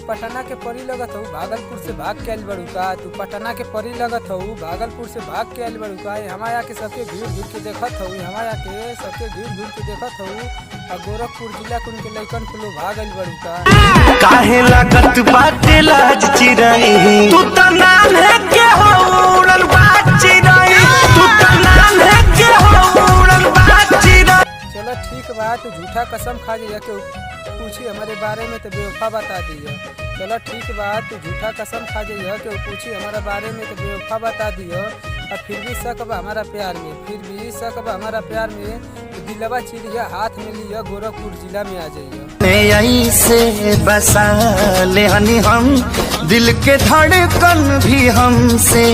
पटना के परी लगत हूँ, भागलपुर से भाग के आइल बड़ू का। तू पटना के परी लगत हूँ, भागलपुर से भाग के आइल बड़ू का। हमारा के सबके घूर घूर के देखत हूँ, हमारा के सबके घूर घूर के देखत हूँ। और गोरखपुर जिला कुन के लइकन को लो भाग आइल बड़ू का। काहे लागत बाटे लाज चिराई, तू त नाम है के हो उड़न बाज चिराई, तू त नाम है के हो उड़न बाज चिराई। चलो ठीक बा, तू झूठा कसम खा जाइए के पूछी हमारे बारे में तो बेवफा बता दिया। चलो ठीक बा, तू झूठा कसम खा जाइए कि पूछी हमारे बारे में तो बेवफा बता दियो। और फिर भी शक बा हमारा प्यार में, फिर भी शक बा हमारा प्यार में। तो दिलवा चिड़िया हाथ में लिया, गोरखपुर जिला में आ जाइए। ऐसे बसा ले हनी हम, दिल के धड़कन भी हमसे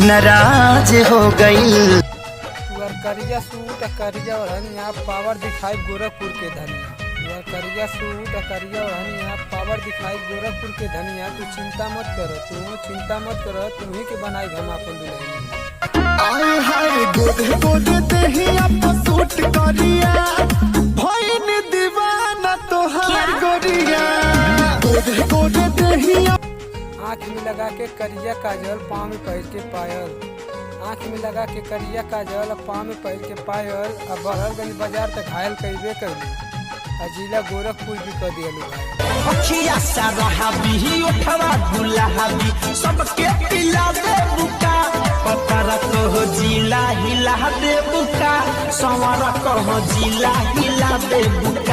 नाराज हो गई। करिया सूट करिया ओढ़निया पावर दिखाई गोरखपुर के धनिया। करिया सूट करिया ओढ़निया पावर दिखाई गोरखपुर के धनिया। तू चिंता मत करो, तू चिंता मत करो, तुम्ही के बनाई हम अपन दुल्हनिया। आए हाय गोदे गोदे देहिया पर सूट करिया, भइल दीवाना तोहार गोरिया। गोदे गोदे देहिया आँख में लगा के करिया काजल, पाँव में पहिर के पायल। आँख में लगा के करिया काजल, पाँव में पहिर के पायल। अब बहरगंज बाजार तक घायल कइबे कइली, जिला गोरखपुर भी कर दिया भाई। अखिया सारा भी उठवा गुलाबी, सबके पिला दे बुका। पतरा को जिला हिला दे बुका, संवरा को जिला हिला दे बुका।